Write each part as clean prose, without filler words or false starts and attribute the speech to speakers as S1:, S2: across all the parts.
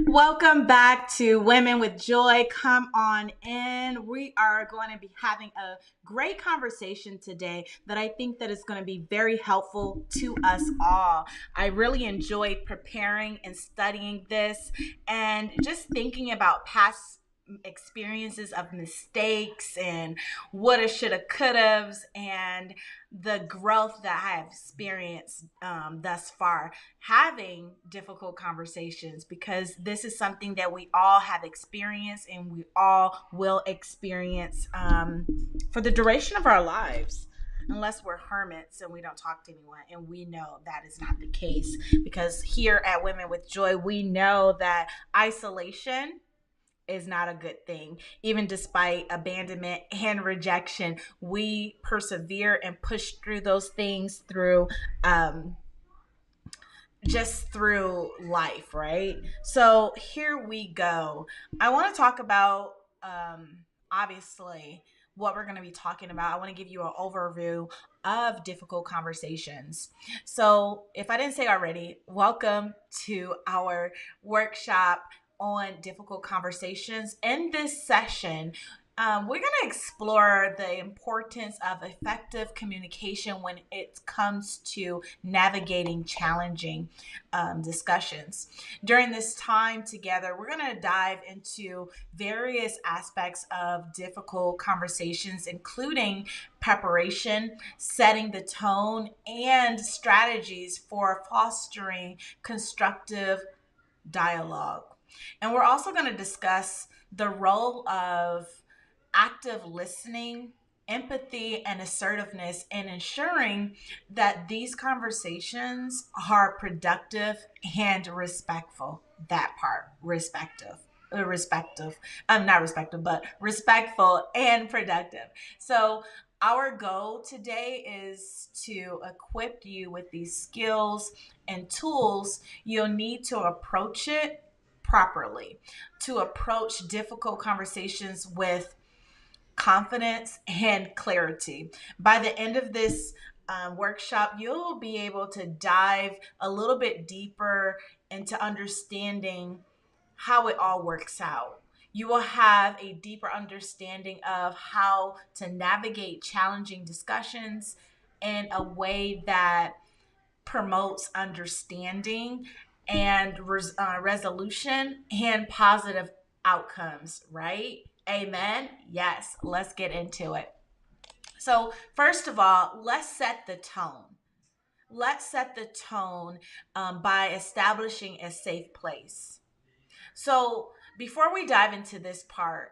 S1: Welcome back to Women with Joy. Come on in. We are going to be having a great conversation today that I think that is going to be very helpful to us all. I really enjoyed preparing and studying this and just thinking about past experiences of mistakes and woulda, shoulda, couldas, and the growth that I have experienced thus far having difficult conversations, because this is something that we all have experienced and we all will experience for the duration of our lives, unless we're hermits and we don't talk to anyone. And we know that is not the case, because here at Women with Joy, we know that isolation is not a good thing. Even despite abandonment and rejection, we persevere and push through those things through just through life, right? So here we go. I want to talk about obviously what we're going to be talking about. I want to give you an overview of difficult conversations. So, if I didn't say already, welcome to our workshop on difficult conversations. In this session, we're going to explore the importance of effective communication when it comes to navigating challenging discussions. During this time together, we're going to dive into various aspects of difficult conversations, including preparation, setting the tone, and strategies for fostering constructive dialogue. And we're also going to discuss the role of active listening, empathy, and assertiveness in ensuring that these conversations are productive and respectful. That part, not respective, but respectful and productive. So, our goal today is to equip you with these skills and tools you'll need to approach it properly, to approach difficult conversations with confidence and clarity. By the end of this workshop, you'll be able to dive a little bit deeper into understanding how it all works out. You will have a deeper understanding of how to navigate challenging discussions in a way that promotes understanding and resolution and positive outcomes, right? Amen. Yes, let's get into it. So, first of all, let's set the tone. Let's set the tone by establishing a safe place. So, before we dive into this part,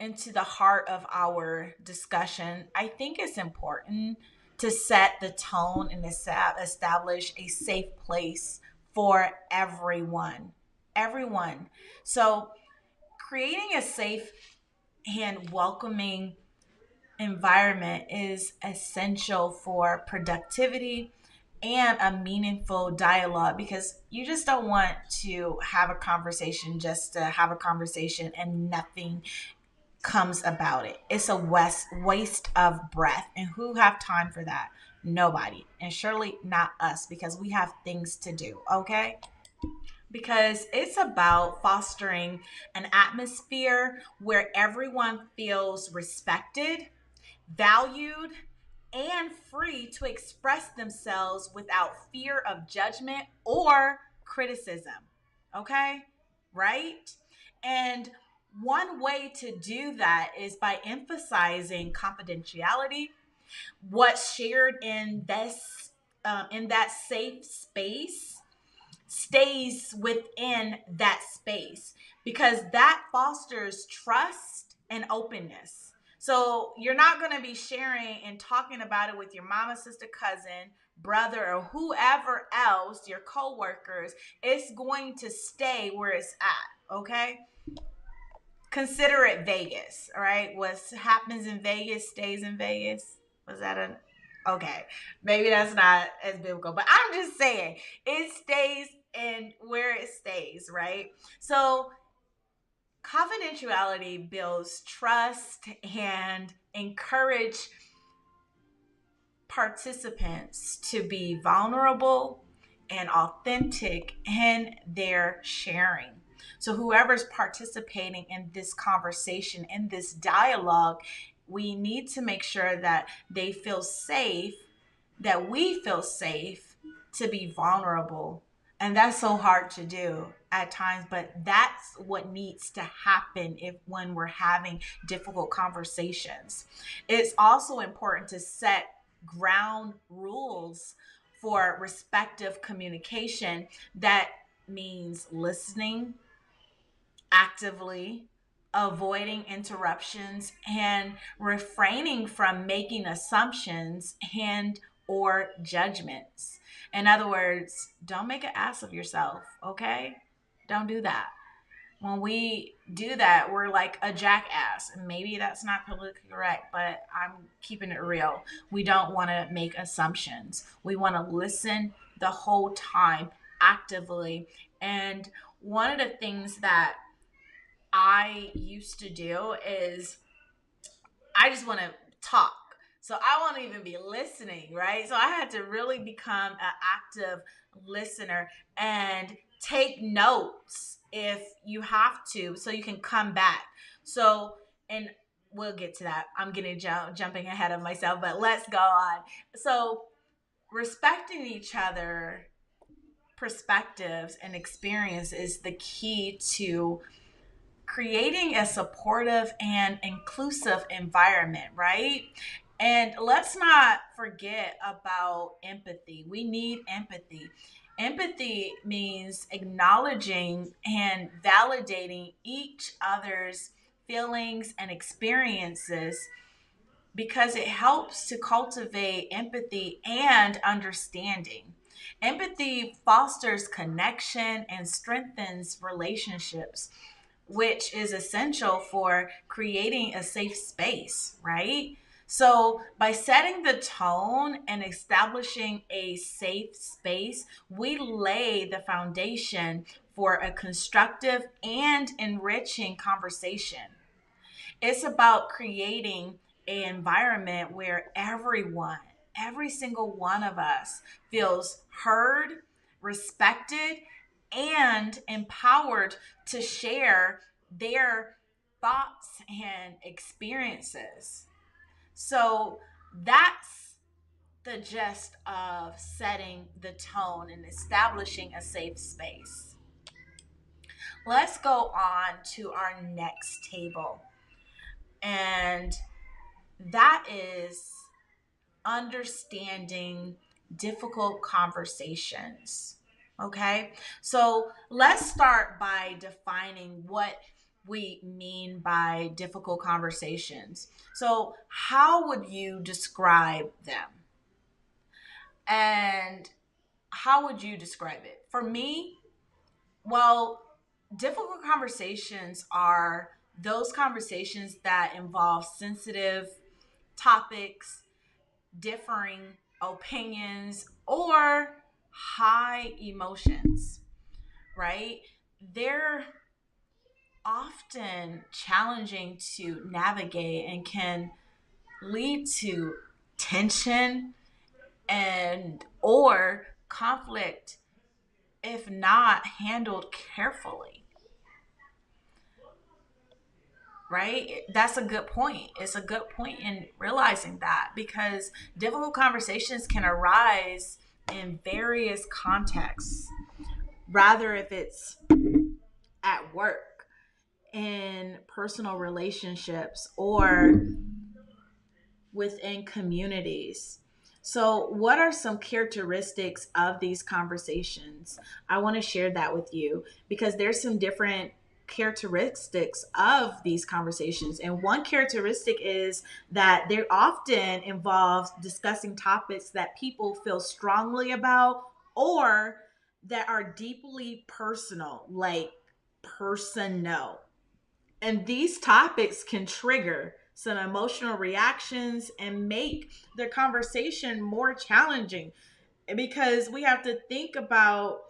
S1: into the heart of our discussion, I think it's important to set the tone and establish a safe place for everyone. Everyone. So, creating a safe and welcoming environment is essential for productivity and a meaningful dialogue, because you just don't want to have a conversation just to have a conversation and nothing comes about it. It's a waste of breath. And who have time for that? Nobody. And surely not us, because we have things to do, okay? Because it's about fostering an atmosphere where everyone feels respected, valued, and free to express themselves without fear of judgment or criticism. Okay? Right? And one way to do that is by emphasizing confidentiality. What's shared in that safe space stays within that space, because that fosters trust and openness. So you're not going to be sharing and talking about it with your mama, sister, cousin, brother, or whoever else, your coworkers. It's going to stay where it's at, okay? Consider it Vegas, all right? What happens in Vegas stays in Vegas. Was that a okay? Maybe that's not as biblical, but I'm just saying it stays in where it stays, right? So confidentiality builds trust and encourage participants to be vulnerable and authentic in their sharing. So, whoever's participating in this conversation, in this dialogue, we need to make sure that they feel safe, that we feel safe to be vulnerable. And that's so hard to do at times, but that's what needs to happen if when we're having difficult conversations. It's also important to set ground rules for respective communication. That means listening actively, avoiding interruptions, and refraining from making assumptions and or judgments. In other words, don't make an ass of yourself, okay? Don't do that. When we do that, we're like a jackass. And maybe that's not politically correct, but I'm keeping it real. We don't want to make assumptions. We want to listen the whole time actively. And one of the things that I used to do is I just want to talk. So I won't even be listening, right? So I had to really become an active listener and take notes if you have to, so you can come back. So, and we'll get to that. I'm getting jumping ahead of myself, but let's go on. So, respecting each other perspectives and experience is the key to creating a supportive and inclusive environment, right? And let's not forget about empathy. We need empathy. Empathy means acknowledging and validating each other's feelings and experiences because it helps to cultivate empathy and understanding. Empathy fosters connection and strengthens relationships, which is essential for creating a safe space, right? So, by setting the tone and establishing a safe space, we lay the foundation for a constructive and enriching conversation. It's about creating an environment where everyone, every single one of us feels heard, respected, and empowered to share their thoughts and experiences. So that's the gist of setting the tone and establishing a safe space. Let's go on to our next table. And that is understanding difficult conversations. Okay, so let's start by defining what we mean by difficult conversations. So, how would you describe them? And how would you describe it? For me, well, difficult conversations are those conversations that involve sensitive topics, differing opinions, or high emotions, right? They're often challenging to navigate and can lead to tension and or conflict if not handled carefully, right? That's a good point. It's a good point in realizing that because difficult conversations can arise in various contexts, rather if it's at work, in personal relationships, or within communities. So, what are some characteristics of these conversations? I want to share that with you because there's some different characteristics of these conversations. And one characteristic is that they often involve discussing topics that people feel strongly about or that are deeply personal, like personal. And these topics can trigger some emotional reactions and make the conversation more challenging because we have to think about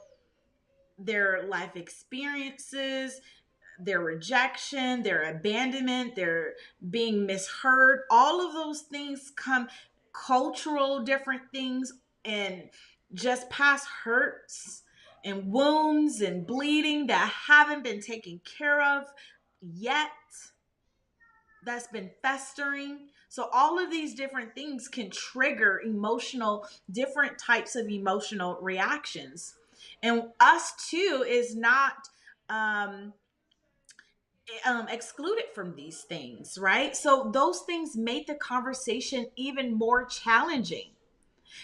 S1: their life experiences, their rejection, their abandonment, their being misheard. All of those things come cultural different things and just past hurts and wounds and bleeding that haven't been taken care of yet, that's been festering. So all of these different things can trigger different types of emotional reactions. And us too is not um, excluded from these things, right? So those things make the conversation even more challenging.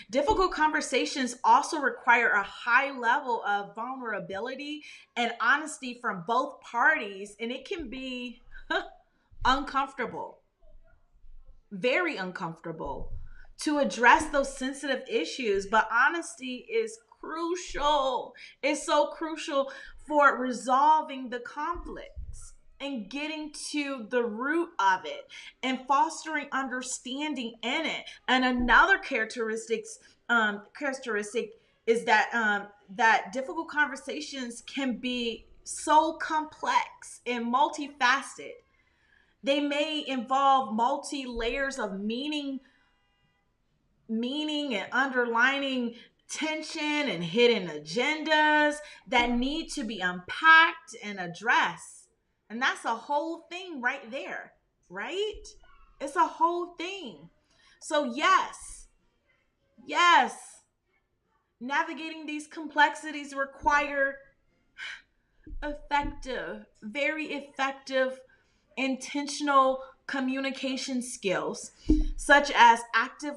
S1: Difficult conversations also require a high level of vulnerability and honesty from both parties, and it can be uncomfortable, very uncomfortable to address those sensitive issues. But honesty is crucial. It's so crucial for resolving the conflicts and getting to the root of it and fostering understanding in it. And another characteristic is that difficult conversations can be so complex and multifaceted. They may involve multi layers of meaning and underlining tension and hidden agendas that need to be unpacked and addressed. And that's a whole thing right there, right? It's a whole thing. So, yes, navigating these complexities require very effective, intentional communication skills, such as active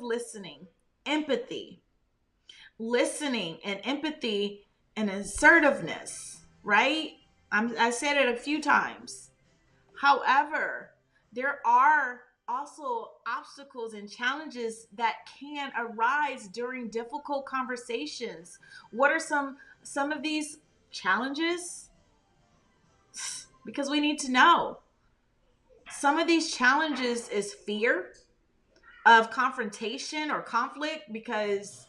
S1: empathy, listening and empathy and assertiveness, right? I said it a few times. However, there are also obstacles and challenges that can arise during difficult conversations. What are some of these challenges? Because we need to know. Some of these challenges is fear of confrontation or conflict, because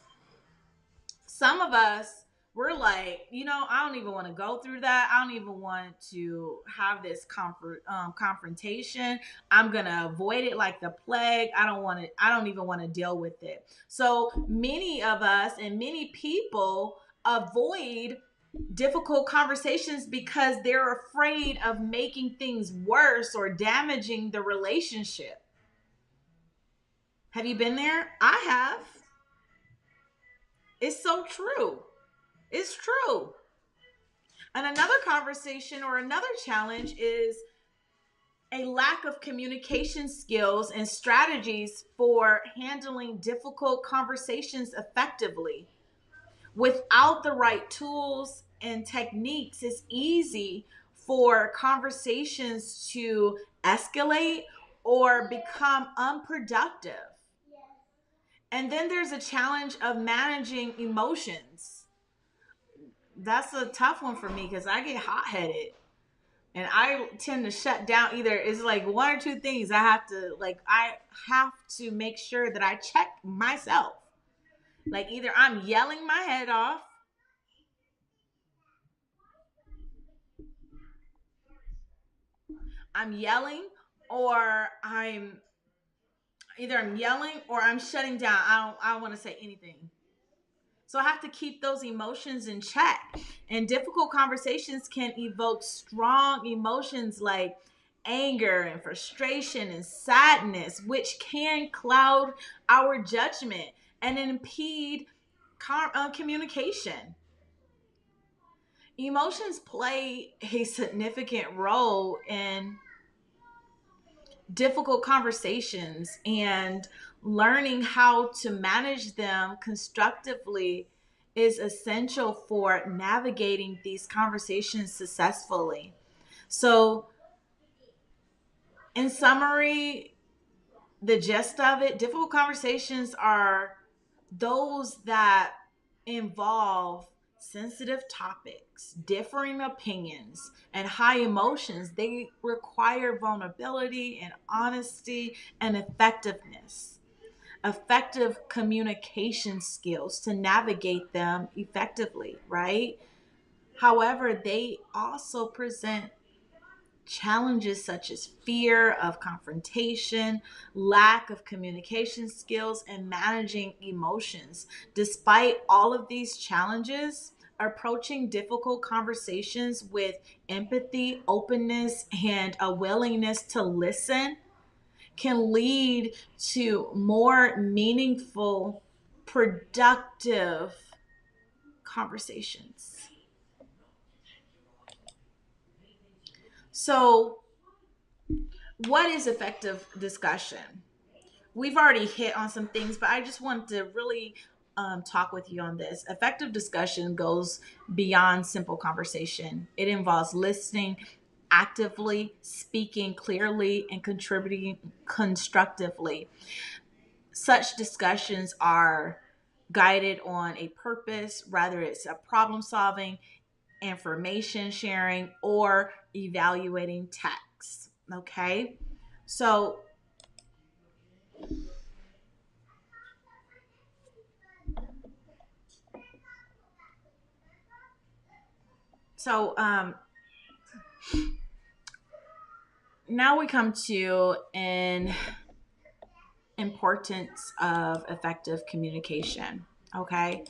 S1: some of us, we're like, I don't even want to go through that. I don't even want to have this confrontation. I'm going to avoid it like the plague. I don't even want to deal with it. So many of us and many people avoid difficult conversations because they're afraid of making things worse or damaging the relationship. Have you been there? I have. It's so true. It's true. And another conversation or another challenge is a lack of communication skills and strategies for handling difficult conversations effectively. Without the right tools and techniques, it's easy for conversations to escalate or become unproductive. And then there's a challenge of managing emotions. That's a tough one for me because I get hot headed and I tend to shut down. Either it's like one or two things I have to make sure that I check myself. Like either I'm yelling my head off, I'm yelling, or I'm yelling or I'm shutting down. I don't want to say anything. So I have to keep those emotions in check. And difficult conversations can evoke strong emotions like anger and frustration and sadness, which can cloud our judgment and impede communication. Emotions play a significant role in difficult conversations, and learning how to manage them constructively is essential for navigating these conversations successfully. So, in summary, the gist of it, difficult conversations are those that involve sensitive topics, differing opinions, and high emotions. They require vulnerability and honesty and effective communication skills to navigate them effectively, right? However, they also present challenges such as fear of confrontation, lack of communication skills, and managing emotions. Despite all of these challenges, approaching difficult conversations with empathy, openness, and a willingness to listen can lead to more meaningful, productive conversations. So, what is effective discussion? We've already hit on some things, but I just want to really talk with you on this. Effective discussion goes beyond simple conversation. It involves listening actively, speaking clearly, and contributing constructively. Such discussions are guided on a purpose, whether it's a problem solving, information sharing, or evaluating texts. Okay. So, so now we come to an importance of effective communication. Okay.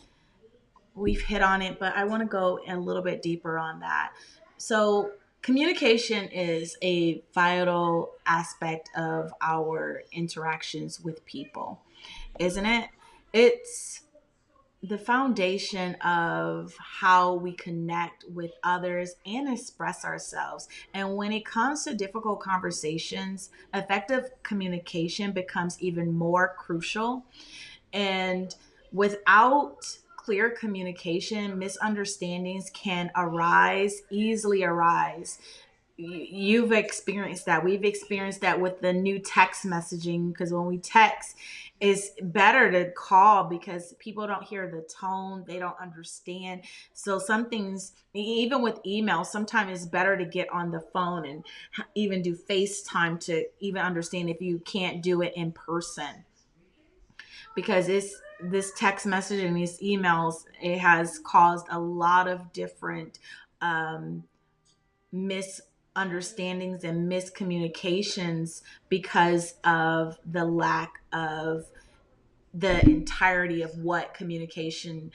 S1: We've hit on it, but I want to go a little bit deeper on that. So, communication is a vital aspect of our interactions with people, isn't it? It's the foundation of how we connect with others and express ourselves. And when it comes to difficult conversations, effective communication becomes even more crucial. And without clear communication, misunderstandings can easily arise. You've experienced that. We've experienced that with the new text messaging, because when we text, it's better to call because people don't hear the tone, they don't understand. So some things, even with email, sometimes it's better to get on the phone and even do FaceTime to even understand if you can't do it in person, because it's this text message and these emails, it has caused a lot of different um, misunderstandings and miscommunications because of the lack of the entirety of what communication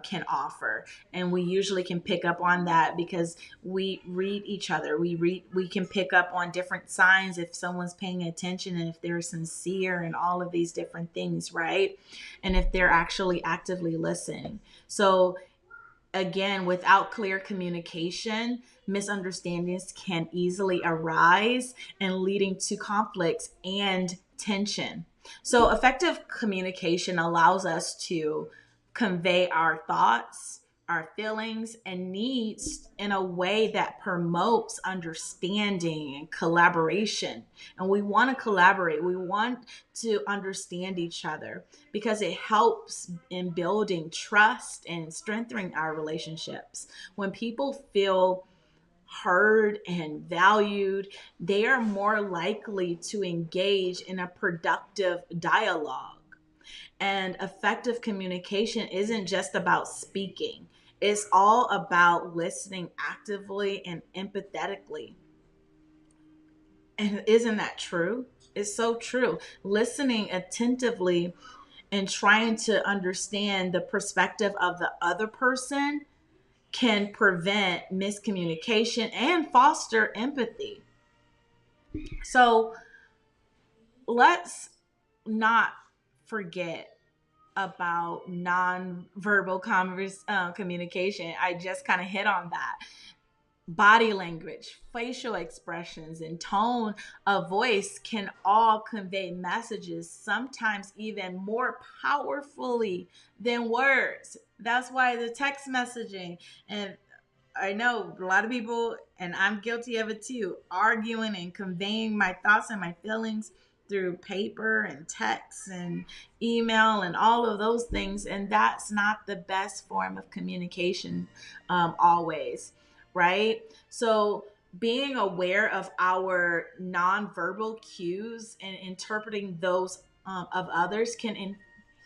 S1: can offer. And we usually can pick up on that because we read each other. We can pick up on different signs if someone's paying attention and if they're sincere and all of these different things, right? And if they're actually actively listening. So again, without clear communication, misunderstandings can easily arise and leading to conflicts and tension. So, effective communication allows us to convey our thoughts, our feelings, and needs in a way that promotes understanding and collaboration. And we want to collaborate, we want to understand each other because it helps in building trust and strengthening our relationships. When people feel heard and valued, they are more likely to engage in a productive dialogue. And effective communication isn't just about speaking, it's all about listening actively and empathetically. And isn't that true? It's so true. Listening attentively and trying to understand the perspective of the other person can prevent miscommunication and foster empathy. So let's not forget about nonverbal communication. I just kind of hit on that. Body language, facial expressions, and tone of voice can all convey messages, sometimes even more powerfully than words. That's why the text messaging, and I know a lot of people, and I'm guilty of it too, arguing and conveying my thoughts and my feelings through paper and text and email and all of those things. And that's not the best form of communication, always, right? So, being aware of our nonverbal cues and interpreting those of others can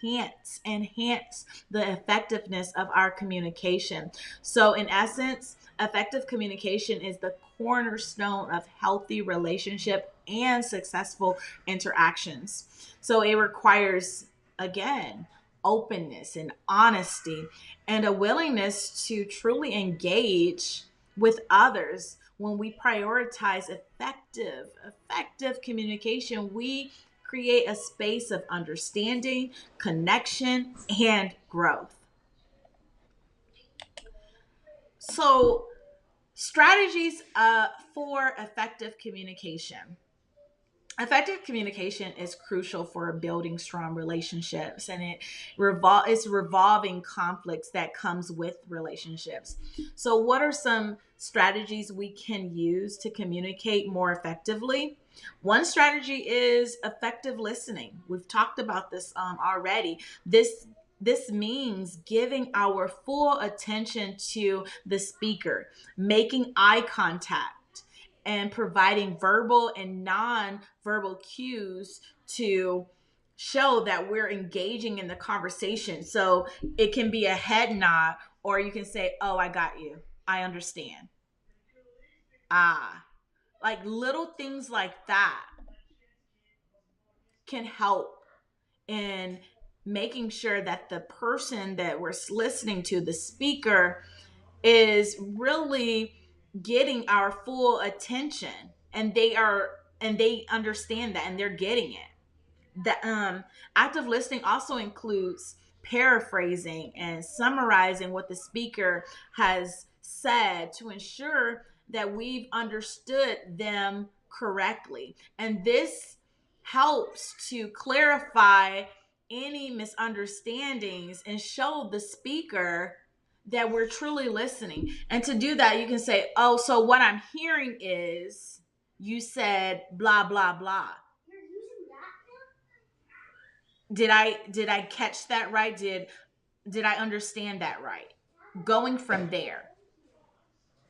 S1: enhance the effectiveness of our communication. So in essence, effective communication is the cornerstone of healthy relationship and successful interactions. So it requires, again, openness and honesty and a willingness to truly engage with others. When we prioritize effective communication, we create a space of understanding, connection, and growth. So, strategies for effective communication. Effective communication is crucial for building strong relationships, and it's revolving conflicts that comes with relationships. So what are some strategies we can use to communicate more effectively? One strategy is effective listening. We've talked about this already. This means giving our full attention to the speaker, making eye contact, and providing verbal and non-verbal cues to show that we're engaging in the conversation. So it can be a head nod, or you can say, "Oh, I got you. I understand." Ah, like little things like that can help in making sure that the person that we're listening to, the speaker, is really getting our full attention, and they understand that, and they're getting it. The active listening also includes paraphrasing and summarizing what the speaker has said to ensure that we've understood them correctly. And this helps to clarify any misunderstandings and show the speaker that we're truly listening. And to do that, you can say, "Oh, so what I'm hearing is you said blah blah blah. Did I catch that right? Did I understand that right?" Going from there.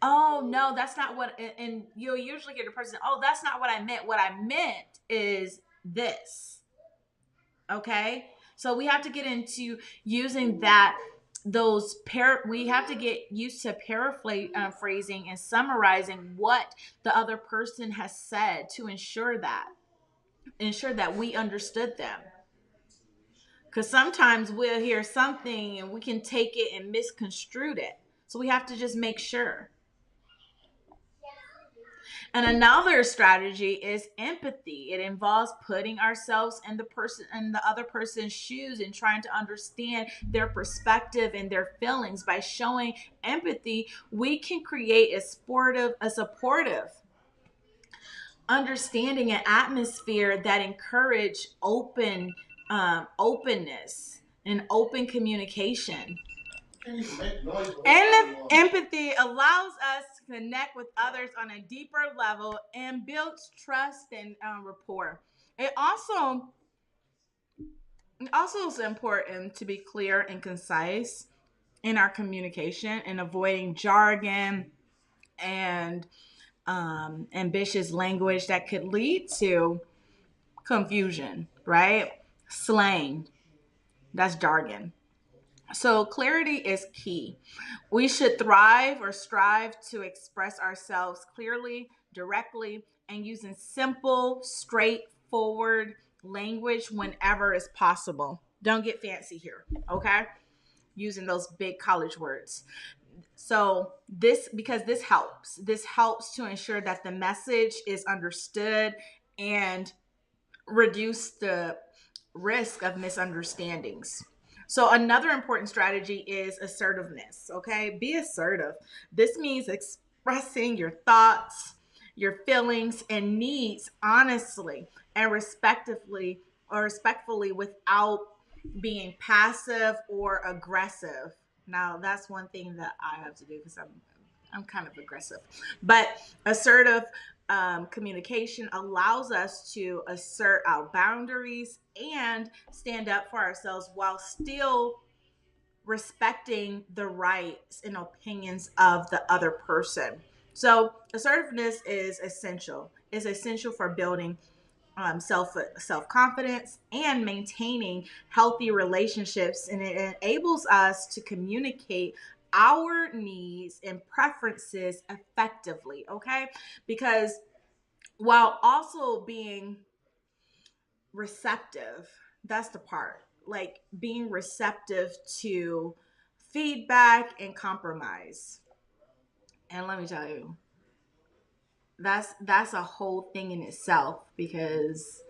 S1: "Oh no, that's not what," and you'll usually get a person, "Oh, that's not what I meant. What I meant is this." Okay? So we have to get into using that we have to get used to paraphrasing and summarizing what the other person has said to ensure that we understood them. Because sometimes we'll hear something and we can take it and misconstrue it. So we have to just make sure. And another strategy is empathy. It involves putting ourselves in the other person's shoes and trying to understand their perspective and their feelings. By showing empathy, we can create a supportive understanding and atmosphere that encourage openness and open communication. And the empathy allows us to connect with others on a deeper level and builds trust and rapport. It also is important to be clear and concise in our communication and avoiding jargon and ambitious language that could lead to confusion, right? Slang, that's jargon. So clarity is key. We should thrive or strive to express ourselves clearly, directly, and using simple, straightforward language whenever is possible. Don't get fancy here, okay? Using those big college words. So because this helps. This helps to ensure that the message is understood and reduce the risk of misunderstandings. So another important strategy is assertiveness, okay? Be assertive. This means expressing your thoughts, your feelings and needs honestly and respectfully without being passive or aggressive. Now, that's one thing that I have to do because I'm kind of aggressive. But assertive communication allows us to assert our boundaries and stand up for ourselves while still respecting the rights and opinions of the other person. So assertiveness is essential. It's essential for building self confidence, and maintaining healthy relationships, and it enables us to communicate our needs and preferences effectively. Okay, because while also being receptive, that's the part, like being receptive to feedback and compromise. And let me tell you, that's a whole thing in itself, because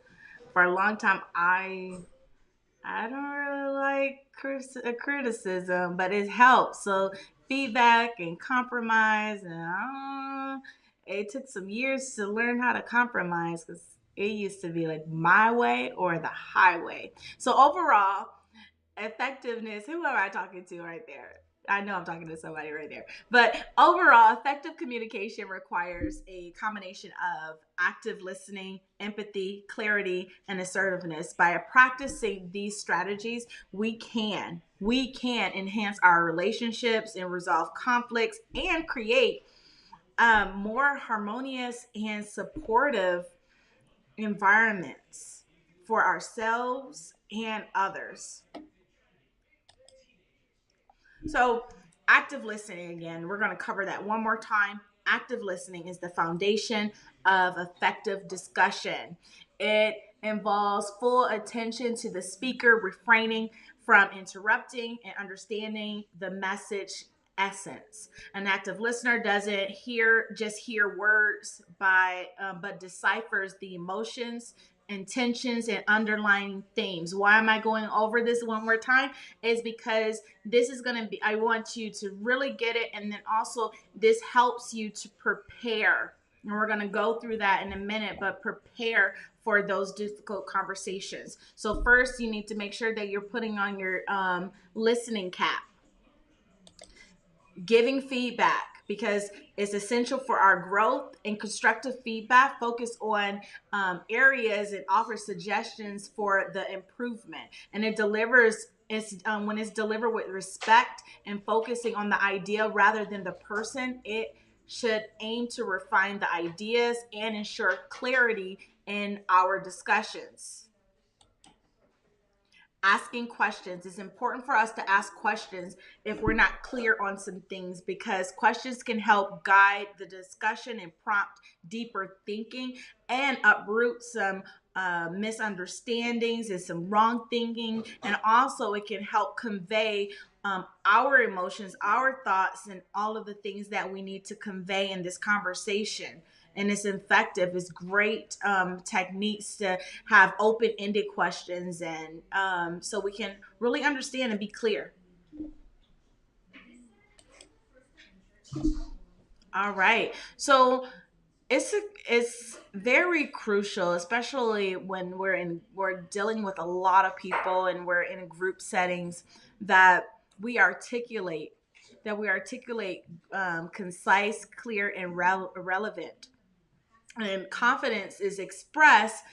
S1: for a long time I don't really like criticism, but it helps. So feedback and compromise, and it took some years to learn how to compromise, because it used to be like my way or the highway. So overall, effectiveness, who am I talking to right there? I know I'm talking to somebody right there. But overall, effective communication requires a combination of active listening, empathy, clarity, and assertiveness. By practicing these strategies, we can enhance our relationships and resolve conflicts and create more harmonious and supportive environments for ourselves and others. So, active listening, again, we're going to cover that one more time. Active listening is the foundation of effective discussion. It involves full attention to the speaker, refraining from interrupting and understanding the message essence. An active listener doesn't hear words but deciphers the emotions, intentions, and underlying themes. Why am I going over this one more time? Is because this is going to be, I want you to really get it, and then also this helps you to prepare, and we're going to go through that in a minute, but prepare for those difficult conversations. So first you need to make sure that you're putting on your listening cap. Giving feedback, because it's essential for our growth, and constructive feedback focus on areas and offers suggestions for the improvement, and it delivers when it's delivered with respect and focusing on the idea rather than the person. It should aim to refine the ideas and ensure clarity in our discussions. Asking questions. It's important for us to ask questions if we're not clear on some things, because questions can help guide the discussion and prompt deeper thinking and uproot some misunderstandings and some wrong thinking. And also, it can help convey our emotions, our thoughts, and all of the things that we need to convey in this conversation. And it's effective. It's great techniques to have open-ended questions, and so we can really understand and be clear. All right. So it's very crucial, especially when we're dealing with a lot of people and we're in group settings, that we articulate concise, clear, and relevant. And confidence is expressed,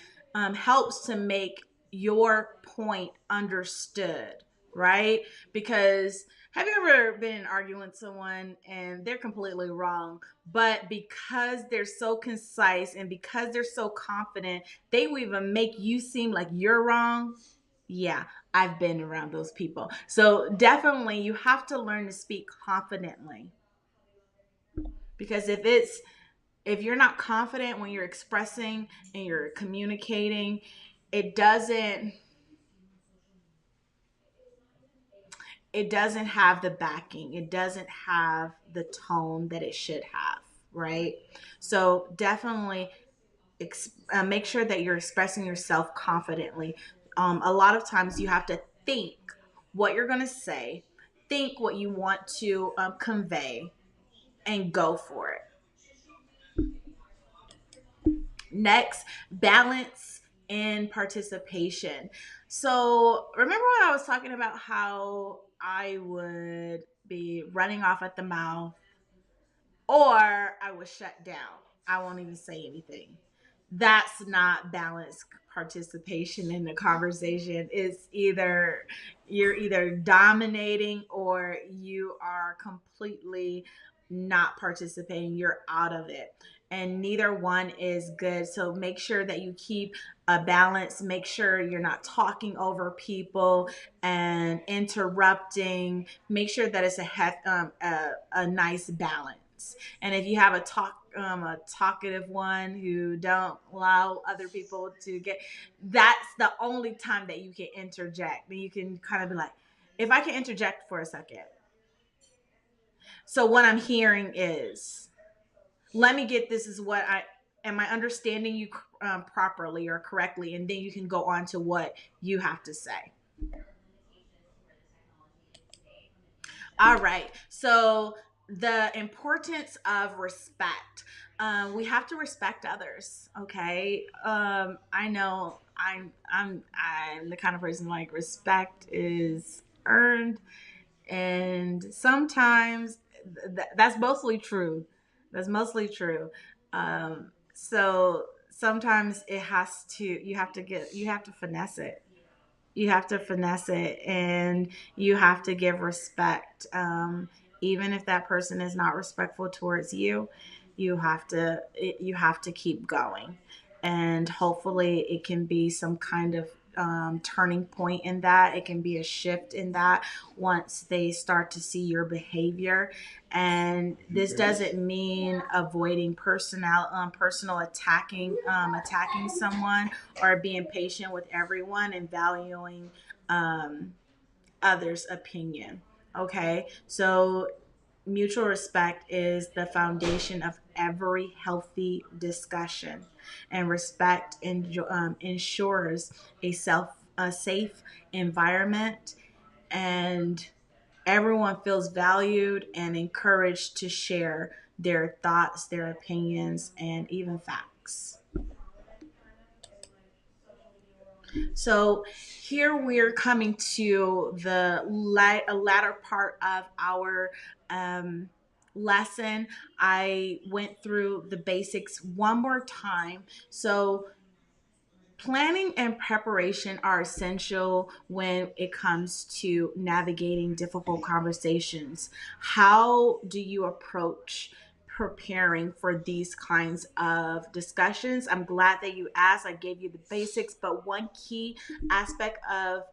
S1: helps to make your point understood, right? Because have you ever been arguing with someone and they're completely wrong, but because they're so concise and because they're so confident, they will even make you seem like you're wrong? Yeah, I've been around those people. So definitely you have to learn to speak confidently, because if you're not confident when you're expressing and you're communicating, it doesn't it doesn't have the backing. It doesn't have the tone that it should have, right? So definitely make sure that you're expressing yourself confidently. A lot of times you have to think what you're going to say, think what you want to convey, and go for it. Next, balance and participation. So, remember when I was talking about how I would be running off at the mouth, or I was shut down? I won't even say anything. That's not balanced participation in the conversation. It's either you're either dominating or you are completely not participating, you're out of it. And neither one is good. So make sure that you keep a balance. Make sure you're not talking over people and interrupting. Make sure that it's a nice balance. And if you have a talkative one who don't allow other people to get, that's the only time that you can interject. Then you can kind of be like, if I can interject for a second. So what I'm hearing is, let me get this is what I am I understanding you properly or correctly, and then you can go on to what you have to say. All right. So the importance of respect. We have to respect others. Okay. I know I'm the kind of person like respect is earned, and sometimes that's mostly true. That's mostly true. So sometimes it has to you have to finesse it. You have to finesse it, and you have to give respect. Even if that person is not respectful towards you, you have to keep going, and hopefully it can be some kind of turning point in that. It can be a shift in that once they start to see your behavior. And this doesn't mean avoiding personal attacking someone, or being patient with everyone and valuing um, others' opinion. Okay, so mutual respect is the foundation of every healthy discussion, and respect ensures a safe environment, and everyone feels valued and encouraged to share their thoughts, their opinions, and even facts. So here we're coming to the latter part of our um, lesson. I went through the basics one more time. So planning and preparation are essential when it comes to navigating difficult conversations. How do you approach preparing for these kinds of discussions? I'm glad that you asked. I gave you the basics, but one key aspect of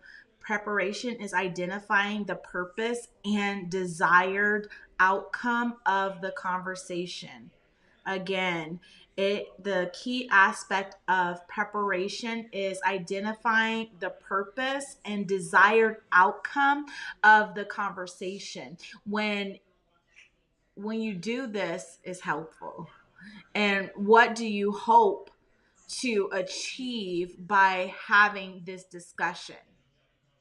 S1: preparation is identifying the purpose and desired outcome of the conversation. Again, the key aspect of preparation is identifying the purpose and desired outcome of the conversation. When you do this is helpful. And what do you hope to achieve by having this discussion?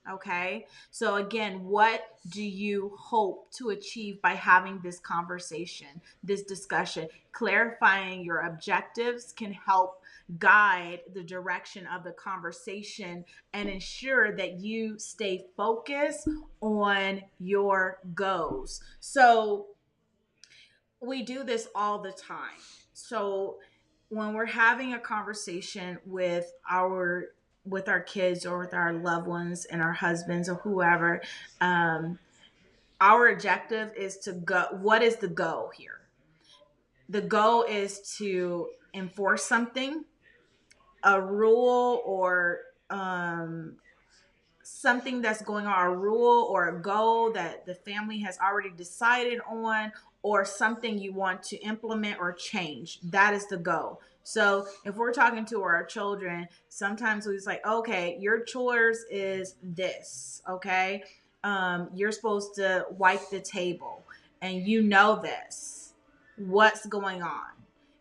S1: Okay. So, again, what do you hope to achieve by having this conversation, this discussion? Clarifying your objectives can help guide the direction of the conversation and ensure that you stay focused on your goals. So, we do this all the time. So when we're having a conversation with our kids or with our loved ones and our husbands or whoever, um, our objective is to go. What is the goal here? The goal is to enforce something, a rule, or something that's going on, a rule or a goal that the family has already decided on, or something you want to implement or change. That is the goal. So if we're talking to our children, sometimes we just like, okay, your chores is this. Okay, you're supposed to wipe the table, and you know this. What's going on?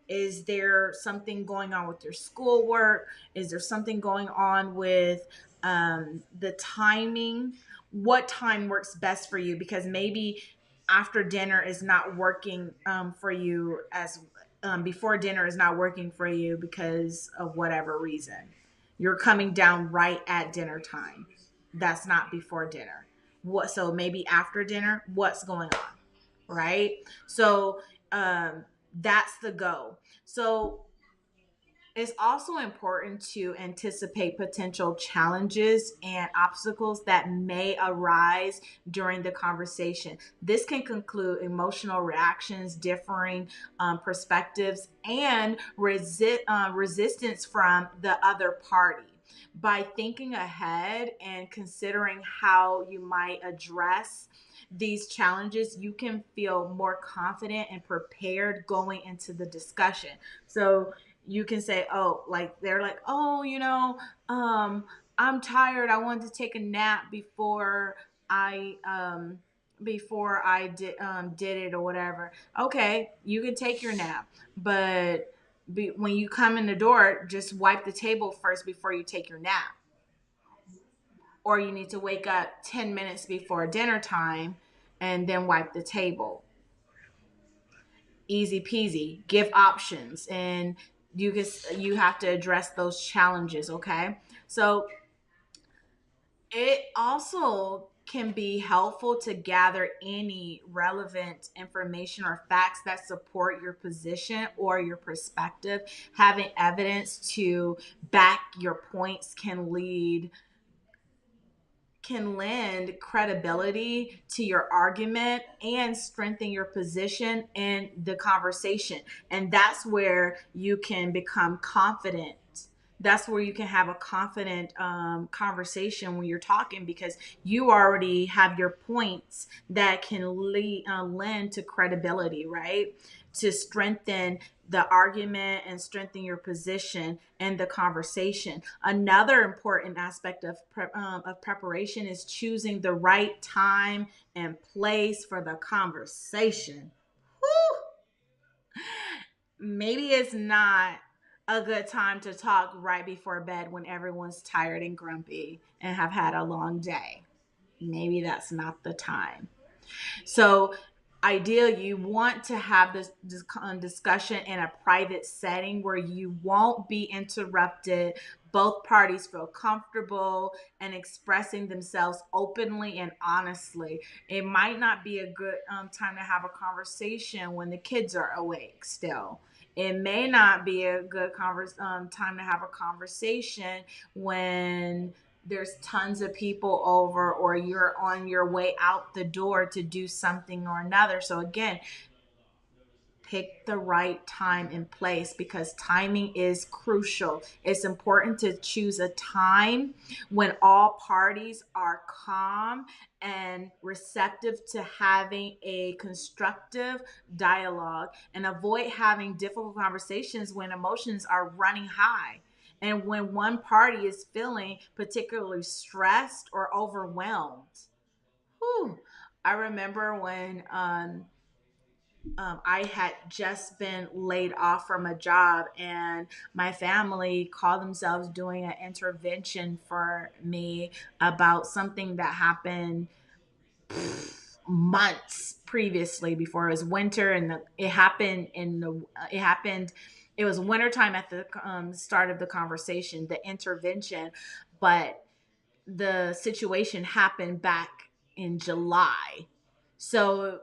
S1: Is there something going on with your schoolwork? Is there something going on with the timing? What time works best for you? Because maybe after dinner is not working for you, as before dinner is not working for you because of whatever reason. You're coming down right at dinner time. That's not before dinner. What? So maybe after dinner, what's going on? Right? So that's the go. So It's also important to anticipate potential challenges and obstacles that may arise during the conversation. This can conclude emotional reactions, differing perspectives, and resistance from the other party. By thinking ahead and considering how you might address these challenges, you can feel more confident and prepared going into the discussion. So, you can say, oh, like they're like, oh, um, I'm tired. I wanted to take a nap I did it or whatever. Okay, you can take your nap, but when you come in the door, just wipe the table first before you take your nap. Or you need to wake up 10 minutes before dinner time and then wipe the table. Easy peasy. Give options, and you have to address those challenges. Okay, so it also can be helpful to gather any relevant information or facts that support your position or your perspective. Having evidence to back your points can lend credibility to your argument and strengthen your position in the conversation. And that's where you can become confident. That's where you can have a confident conversation when you're talking, because you already have your points that can lend to credibility, right? To strengthen the argument and strengthen your position and the conversation. Another important aspect of preparation is choosing the right time and place for the conversation. Whew. Maybe it's not a good time to talk right before bed when everyone's tired and grumpy and have had a long day. Maybe that's not the time. So, ideally, you want to have this discussion in a private setting where you won't be interrupted. Both parties feel comfortable and expressing themselves openly and honestly. It might not be a good time to have a conversation when the kids are awake still. It may not be a good time to have a conversation when there's tons of people over or you're on your way out the door to do something or another. So again, pick the right time and place, because timing is crucial. It's important to choose a time when all parties are calm and receptive to having a constructive dialogue, and avoid having difficult conversations when emotions are running high and when one party is feeling particularly stressed or overwhelmed. Whew. I remember when I had just been laid off from a job, and my family called themselves doing an intervention for me about something that happened months previously, before it was winter, and it was wintertime at the start of the conversation, the intervention, but the situation happened back in July. So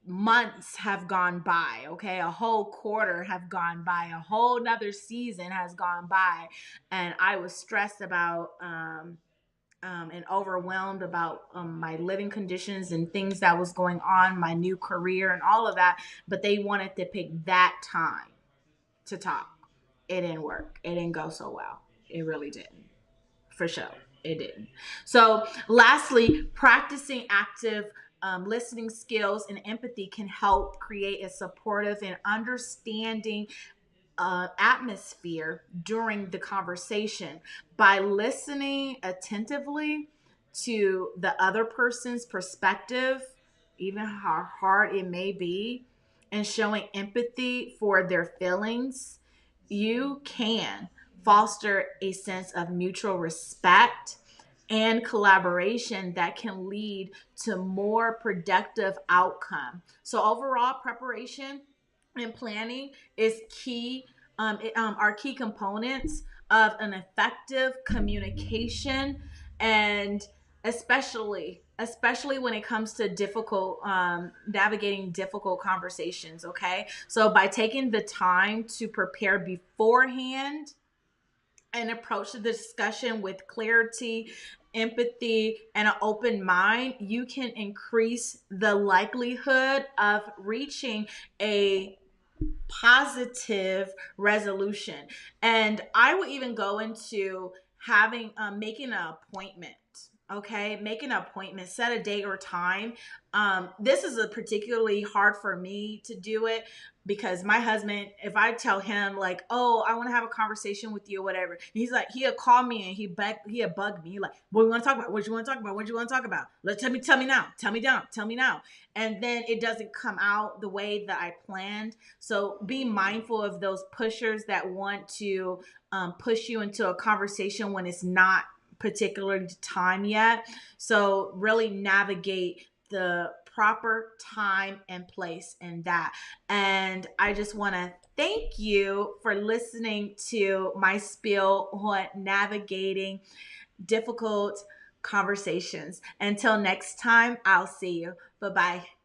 S1: months have gone by, okay? A whole quarter have gone by, a whole nother season has gone by, and I was stressed about and overwhelmed about my living conditions and things that was going on, my new career and all of that. But they wanted to pick that time to talk. It didn't work. It didn't go so well. It really didn't. For sure. It didn't. So, lastly, practicing active listening skills and empathy can help create a supportive and understanding atmosphere during the conversation. By listening attentively to the other person's perspective, even how hard it may be, and showing empathy for their feelings, you can foster a sense of mutual respect and collaboration that can lead to more productive outcome. So overall, preparation and planning is key, are key components of an effective communication, and especially especially when it comes to difficult navigating difficult conversations. Okay, so by taking the time to prepare beforehand and approach the discussion with clarity, empathy, and an open mind, you can increase the likelihood of reaching a positive resolution. And I would even go into having making an appointment. Okay, make an appointment, set a date or time. This is a particularly hard for me to do it because my husband, if I tell him like, "Oh, I want to have a conversation with you," or whatever, he's like, he'll call me and he'll bug me. He like, "What you want to talk about? What you want to talk about? What you want to talk about? Tell me now. Tell me now." And then it doesn't come out the way that I planned. So be mindful of those pushers that want to push you into a conversation when it's not particular time yet. So really navigate the proper time and place in that. And I just want to thank you for listening to my spiel on navigating difficult conversations. Until next time, I'll see you. Bye bye.